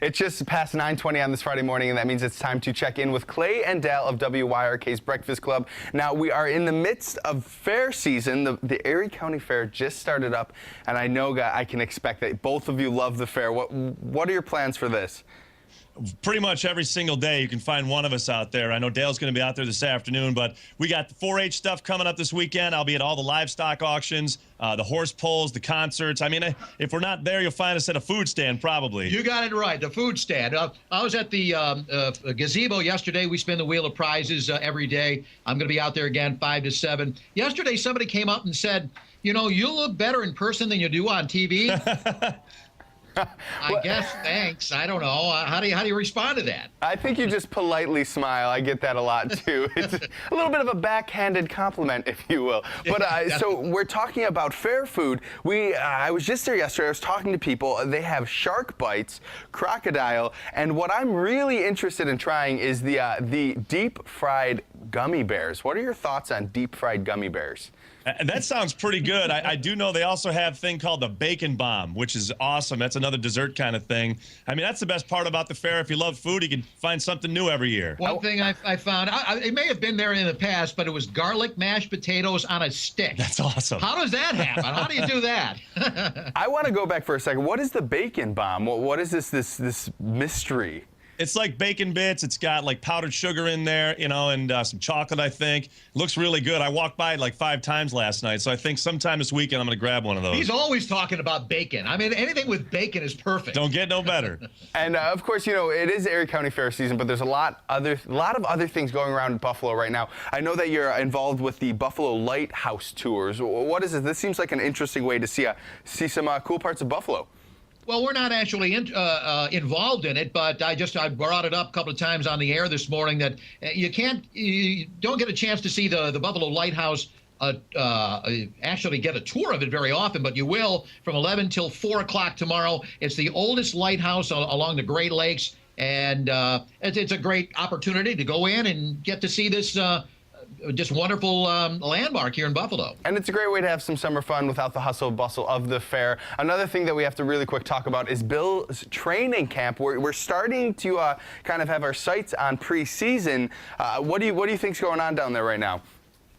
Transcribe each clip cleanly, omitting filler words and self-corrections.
It's just past 9:20 on this Friday morning, and that means it's time to check in with Clay and Dal of WYRK's Breakfast Club. Now, we are in the midst of fair season. The Erie County Fair just started up, and I know I can expect that both of you love the fair. What are your plans for this? Pretty much every single day you can find one of us out there. I know Dale's going to be out there this afternoon, but we got the 4-H stuff coming up this weekend. I'll be at all the livestock auctions, the horse pulls, the concerts. I mean, if we're not there, you'll find us at a food stand probably. You got it right, the food stand. I was at the gazebo yesterday. We spin the wheel of prizes every day. I'm going to be out there again 5 to 7. Yesterday, somebody came up and said, you know, you look better in person than you do on TV. I guess, thanks. I don't know. How do you respond to that? I think you just politely smile. I get that a lot, too. It's a little bit of a backhanded compliment, if you will. But so we're talking about fair food. I was just there yesterday. I was talking to people. They have shark bites, crocodile, and what I'm really interested in trying is the deep-fried gummy bears. What are your thoughts on deep-fried gummy bears? That sounds pretty good. I do know they also have a thing called the bacon bomb, which is awesome. That's another dessert kind of thing. I mean, that's the best part about the fair. If you love food, you can find something new every year. One thing I found, it may have been there in the past, but it was garlic mashed potatoes on a stick. That's awesome. How does that happen? How do you do that? I want to go back for a second. What is the bacon bomb? What is this mystery? It's like bacon bits. It's got like powdered sugar in there, you know, and some chocolate, I think. Looks really good. I walked by it like 5 times last night, so I think sometime this weekend I'm going to grab one of those. He's always talking about bacon. I mean, anything with bacon is perfect. Don't get no better. And of course, you know, it is Erie County Fair season, but there's a lot of other things going around in Buffalo right now. I know that you're involved with the Buffalo Lighthouse tours. What is this? This seems like an interesting way to see some cool parts of Buffalo. Well, we're not actually involved in it, but I brought it up a couple of times on the air this morning that you don't get a chance to see the Buffalo Lighthouse actually get a tour of it very often, but you will from 11 till 4 o'clock tomorrow. It's the oldest lighthouse along the Great Lakes, and it's a great opportunity to go in and get to see this just wonderful landmark here in Buffalo. And it's a great way to have some summer fun without the hustle bustle of the fair. Another thing that we have to really quick talk about is Bill's training camp. We're starting to kind of have our sights on preseason. What do you think's going on down there right now?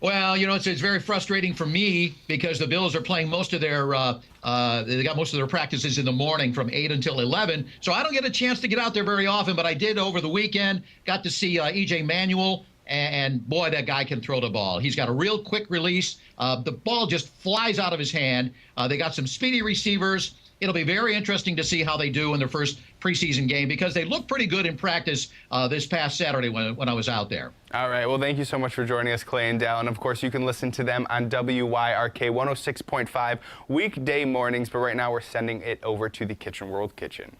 Well, you know, it's very frustrating for me because the Bills are playing most of their they got most of their practices in the morning from 8 until 11. So I don't get a chance to get out there very often, but I did over the weekend. Got to see E.J. Manuel. And boy, that guy can throw the ball. He's got a real quick release. The ball just flies out of his hand. They got some speedy receivers. It'll be very interesting to see how they do in their first preseason game because they looked pretty good in practice this past Saturday when I was out there. All right. Well, thank you so much for joining us, Clay and Dal. And, of course, you can listen to them on WYRK 106.5 weekday mornings. But right now we're sending it over to the Kitchen World Kitchen.